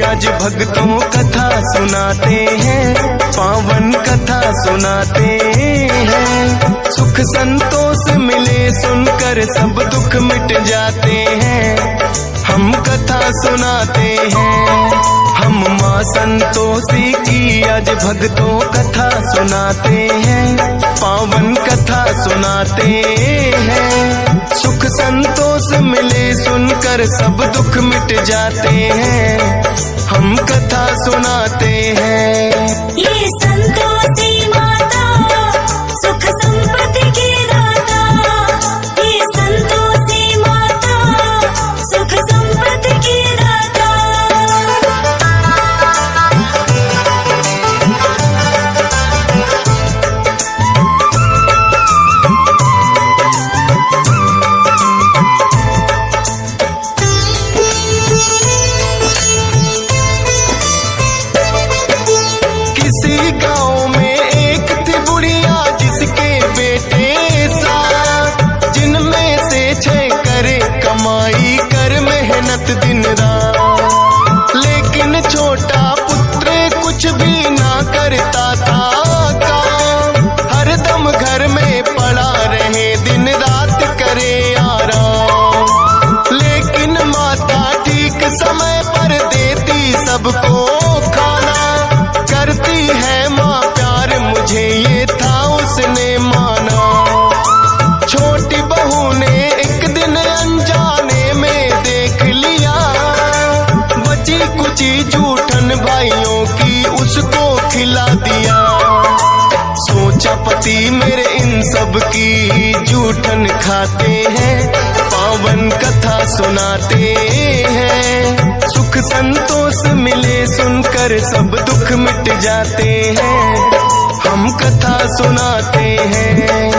आज भक्तों कथा सुनाते हैं, पावन कथा सुनाते हैं। सुख संतोष मिले सुनकर सब दुख मिट जाते हैं, हम कथा सुनाते हैं। हम माँ संतोषी की आज भक्तों कथा सुनाते हैं, पावन कथा सुनाते हैं। सुख संतोष मिले सुनकर सब दुख मिट जाते हैं, हम कथा सुनाते हैं। ये संतोषी माता सुख संपत्ति की दाता, ये संतोषी माता सुख संपत्ति की दाता। किसी गांव में एक थी बुढ़िया जिसके बेटे सात, जिनमें से 6 करे कमाई कर मेहनत दिन रात। लेकिन छोटा पुत्र कुछ भी ना करता था काम, हरदम घर में पड़ा रहे दिन रात करे आराम। लेकिन माता ठीक समय पर देती सबको खाना, करती है माँ प्यार मुझे ये था उसने माना। छोटी बहू ने एक दिन अनजाने में देख लिया, बची कुची जूठन भाइयों की उसको खिला दिया। सोचा पति मेरे इन सब की जूठन खाते हैं, पावन कथा सुनाते हैं। सुख संतोष मिले सुनकर सब दुख मिट जाते हैं, हम कथा सुनाते हैं।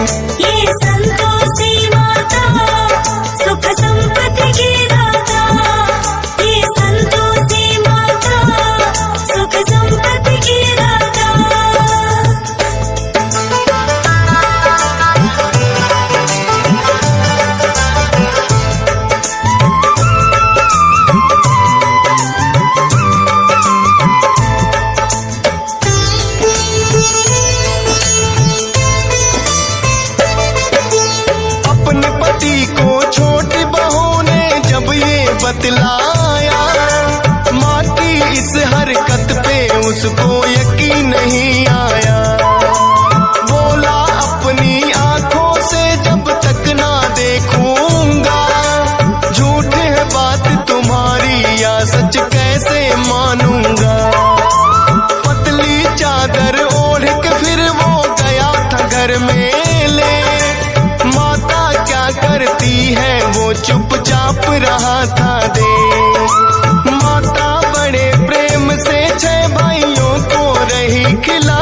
ये संतोषी माता सुख संपत्ति की दाता, ये संतोषी माता सुख संपत्ति की दाता। अपने पति को छोटी बहू ने जब ये बतलाया, माँ की इस हरकत पे उसको यकीन नहीं आया। बोला अपनी आंखों से जब तक ना देखूंगा, झूठ है बात तुम्हारी या सच कैसे मानूंगा। पतली चादर ओढ़ के फिर वो गया था घर में ले, माता क्या करती है वो चुपचाप रहा था दे। माता बड़े प्रेम से 6 भाइयों को रही खिला,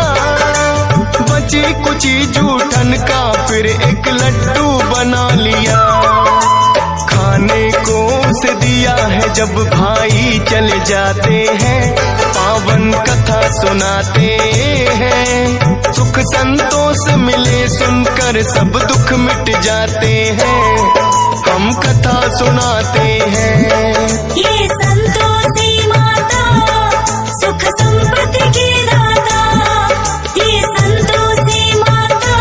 बची कुची जूठन का फिर एक लड्डू बना लिया। खाने को उसे दिया है जब भाई चले जाते हैं, पावन कथा सुनाते हैं। सुख संतोष मिले सुनकर सब दुख मिट जाते हैं, हम कथा सुनाते हैं। ये संतोषी माता सुख संपत्ति की दाता, ये संतोषी माता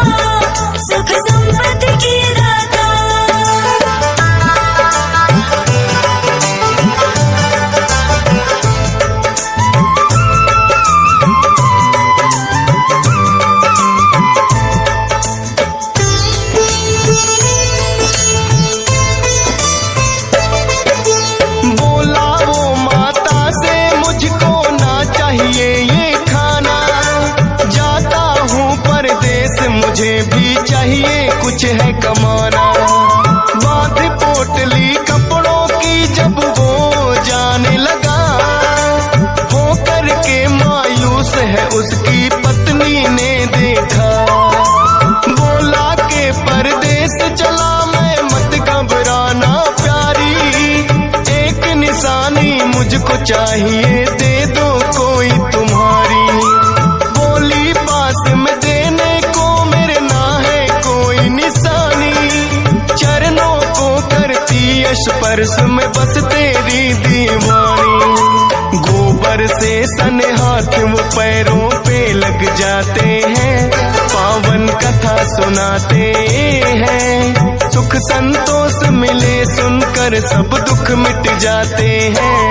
सुख संपत्ति की दाता। बोला वो माता से मुझको ना चाहिए ये खाना, जाता हूँ परदेस मुझे भी चाहिए कुछ है कमाना। बात पोटली कपड़ों की जब वो जाने लगा, हो करके मायूस है उसकी पत्नी ने देखा। बोला के परदेस चला मैं मत घबराना प्यारी, एक निशानी मुझको चाहिए दे दो कोई तुम्हारी। बोली पास में देने को मेरे ना है कोई निशानी, चरणों को करती स्पर्श में बस तेरी दीवानी। ऊपर से सने हाथ वो पैरों पे लग जाते हैं, पावन कथा सुनाते हैं। सुख संतोष मिले सुनकर सब दुख मिट जाते हैं,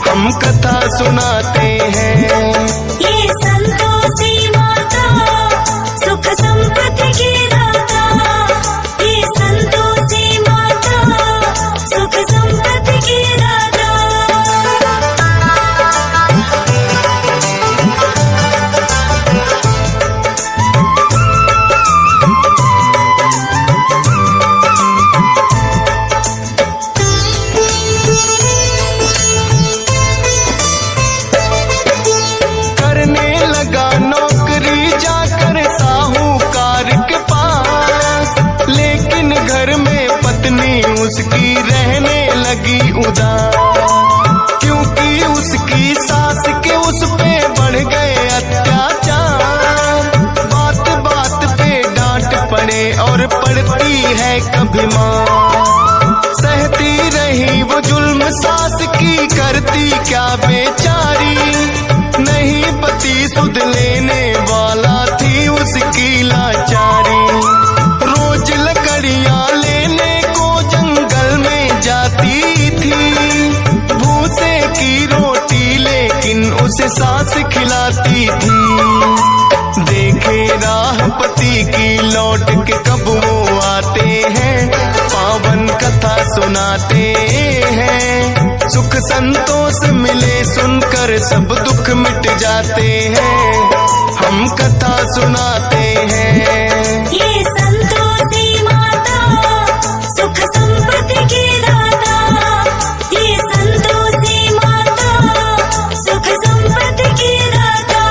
हम कथा सुनाते हैं। ये संतोषी माता सुख संपत्ति की दाता, ये संतोषी माता सुख संपत्ति की दाता। उसकी रहने लगी उदास, क्योंकि उसकी सास के उस पे बढ़ गए अत्याचार। बात बात पे डांट पड़े और पड़ती है कभी माँ, सहती रही वो जुल्म सास की, करती क्या बेचारी। नहीं पति सुध लेने वाला थी उसकी लाचारी, रोज लकड़ियां लेने जाती थी, भूसे की रोटी लेकिन उसे सास खिलाती थी। देखे राह पति की लौट के कब वो आते हैं, पावन कथा सुनाते हैं। सुख संतोष मिले सुनकर सब दुख मिट जाते हैं, हम कथा सुनाते हैं। ये संतोषी माता सुख संपत्ति की दाता, ये संतोषी माता सुख संपत्ति की दाता।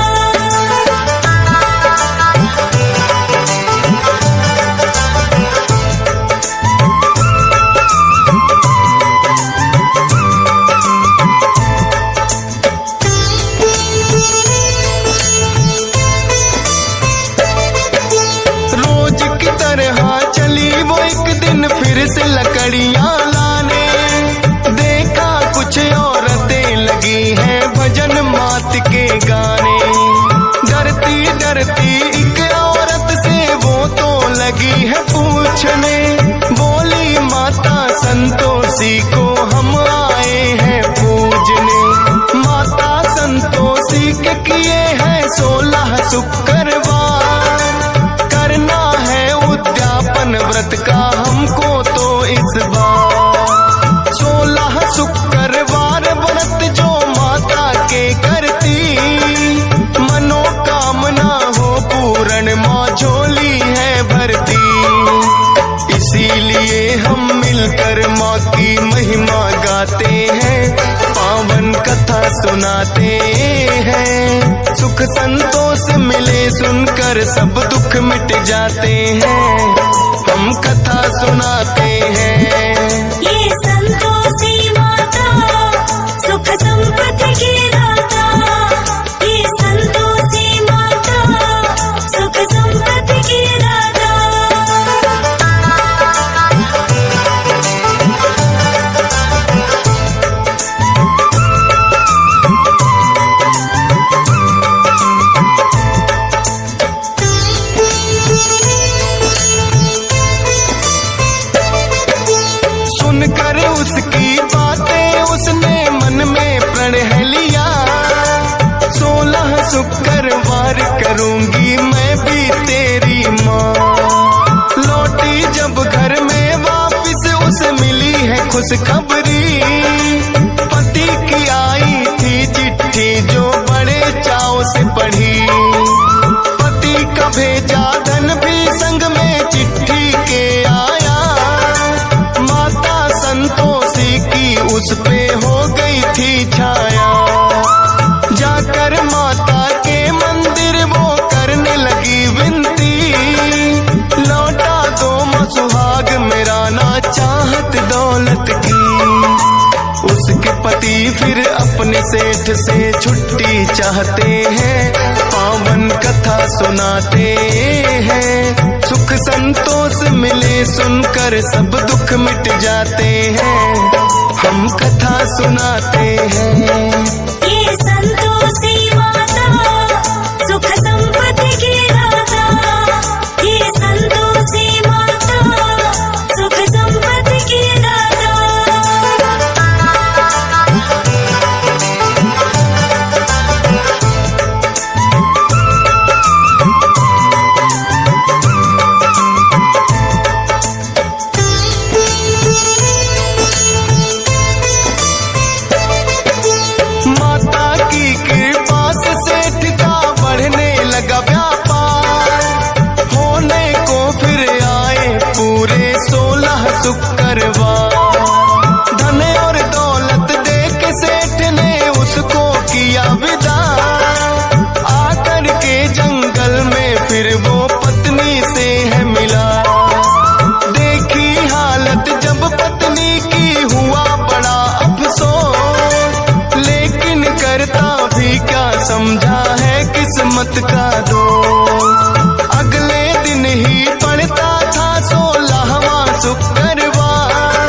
रोज की तरह चली वो एक दिन फिर से लकड़ियां लाने, देखा कुछ औरतें लगी हैं भजन मात के गाने। डरती डरती एक औरत से वो तो लगी है पूछने, बोली माता संतोषी को हम आए हैं पूजने। माता संतोषी के किए हैं 16 शुक्रवार, करना है उद्यापन व्रत का हमको तो इस बार। 16 शुक्रवार व्रत जो माता के करती, मनोकामना हो पूर्ण माँ झोली है भरती। इसीलिए हम मिलकर माँ की महिमा गाते हैं, पावन कथा सुनाते हैं। सुख संतोष मिले सुनकर सब दुख मिट जाते हैं, हम कथा सुनाते हैं। ये संतोषी माता सुख संपत्ति की दाता, ये संतोषी माता सुख संपत्ति की दाता। सुनकर उसकी बातें उसने मन में प्रण लिया, 16 शुक्रवार करूंगी मैं भी तेरी माँ। लौटी जब घर में वापिस उसे मिली है खुशखबरी, पति की आई थी चिट्ठी जो बड़े चाव से पढ़ी। पति का भेजा धन भी संग में चिट्ठी के आया, माता संतोषी की उस पे हो गई थी छाया। जाकर माता के मंदिर वो करने लगी विनती, लौटा दो सुहाग मेरा ना चाहत दौलत की। उसके पति फिर अपने सेठ से छुट्टी चाहते हैं, पावन कथा सुनाते हैं। सुख संतोष मिले सुनकर सब दुख मिट जाते हैं, हम कथा सुनाते हैं। ये ये संतोषी माता सुख संपत्ति की दाता, ये संतोषी माता सुख संपत्ति की दाता। माता की कृपा से सेठ का बढ़ने लगा व्यापार, होने को फिर आए पूरे 16 शुक्रवार। धन और दौलत दे के सेठ ने उसको किया विदा, आकर के जंगल में फिर वो पत्नी से है मिला। देखी हालत जब पत्नी की हुआ बड़ा अफसोस, लेकिन करता भी क्या समझा है किस्मत का दोष। अगले दिन ही पड़ता था 16वां शुक्रवार,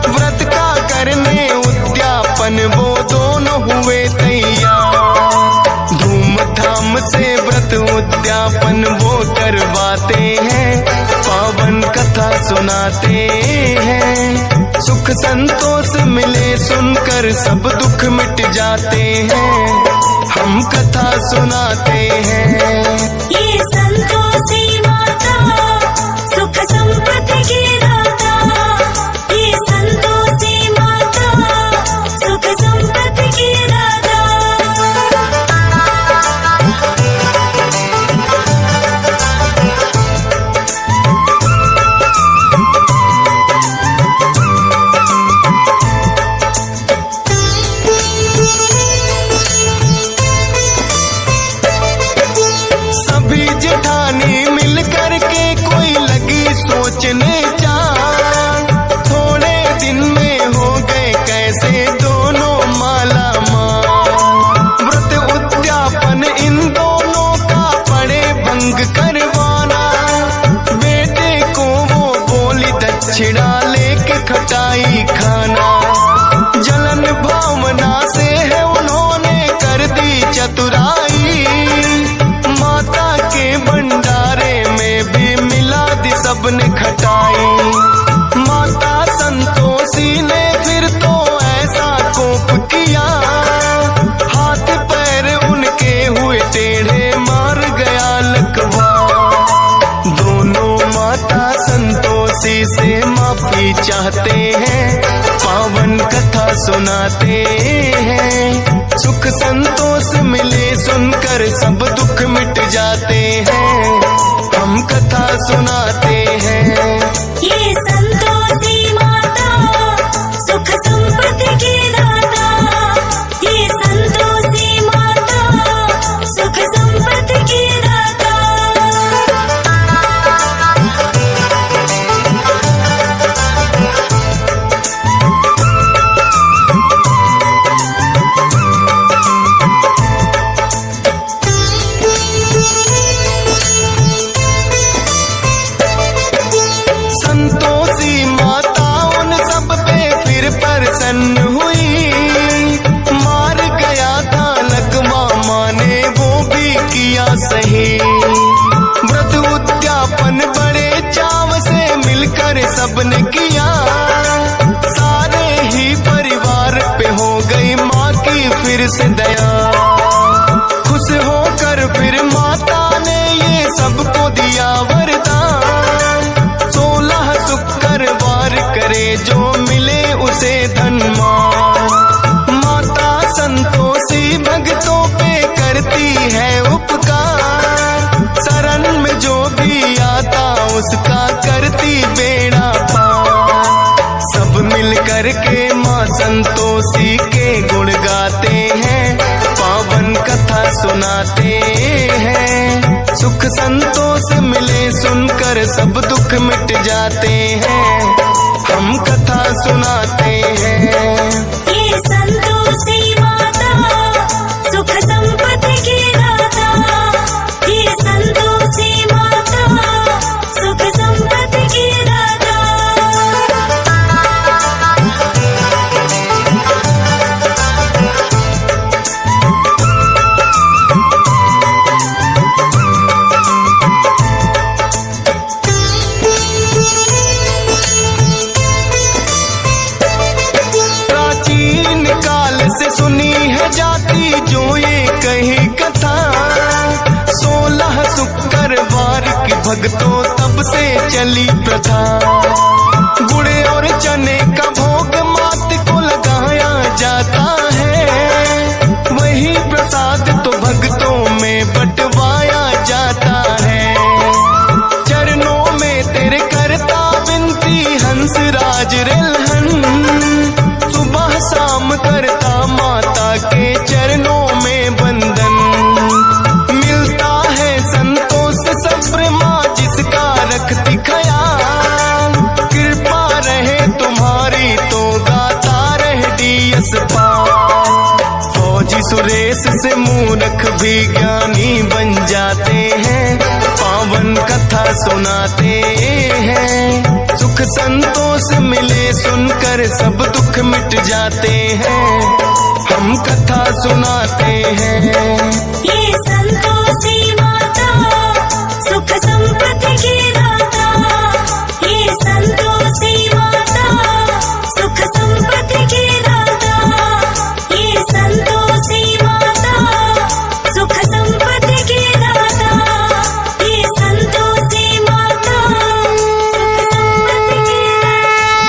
व्रत का करने उद्यापन वो दोनों हुए तैयार। धूमधाम से व्रत उद्यापन वो करवाते हैं, पावन कथा सुनाते हैं। सुख संतोष मिले सुनकर सब दुख मिट जाते हैं, हम कथा सुनाते हैं। ये संतोषी माता सुख संपत्ति की दाता, ये संतोषी माता सुख संपत्ति की दाता। सभी जेठानी मिल कर के कोई लगी सोचने चार, थोड़े दिन में हो गए कैसे दोनों माला माल। व्रत उद्यापन इन दोनों का पड़े भंग करवाना, बेटे को वो बोली दक्षिणा लेके खटाई खाना। जलन भावना से है उन्होंने कर दी चतुराई, माता के भंडारे में भी मिला दी सबने खटाई। माता संतोषी ने फिर तो ऐसा कोप किया, हाथ पैर उनके हुए टेढ़े मार गया लकवा। दोनों माता संतोषी से माफी चाहते हैं, पावन कथा सुनाते हैं। सुख संतोष मिले सुनकर सब दुख मिट जाते हैं, हम कथा सुनाते हैं। ये संतोषी माता सुख संपत्ति की दाता, ये संतोषी माता सुख संपत्ति की दाता। संतोषी माता उन सब पे फिर प्रसन्न हुई, मार गया था लकवा माने वो भी किया सही। व्रत उद्यापन बड़े चाव से मिलकर सबने किया, सारे ही परिवार पे हो गई माँ की फिर से दया। खुश होकर फिर माता ने ये सबको दिया वरदान, 16 शुक्रवार करे जो मिले उसे धनमान। माता संतोषी भक्तों पे करती है उपकार, शरण में जो भी आता उसका करती बेड़ा पार। सब मिल कर के माँ संतोषी के गुण गाते हैं, पावन कथा सुनाते हैं। सुख संतोष मिले सुनकर सब दुख मिट जाते हैं, हम कथा सुनाते हैं। ये संतोषी माता सुख संपत्ति की दाता, ये संतोषी माता सुख संपत्ति की दाता। भक्तों तब से चली प्रथा। गुड़ और चने का भोग मात को लगाया जाता है, वही प्रसाद तो भक्तों में बंटवाया जाता है। चरणों में तेरे करता विनती हंसराज रिलहन, सुबह शाम करता माता के चरणों में बंदन। मिलता है संतोष सब्र माँ जिसका रखती ख्याल, कृपा रहे तुम्हारी तो गाता रहे डीएस पाल। फौजी सुरेश से मूर्ख भी ज्ञानी बन जाते हैं, पावन कथा सुनाते हैं। सुख संतोष मिले सुनकर सब दुख मिट जाते हैं, हम कथा सुनाते हैं। ये संतोषी माता सुख संपत्ति की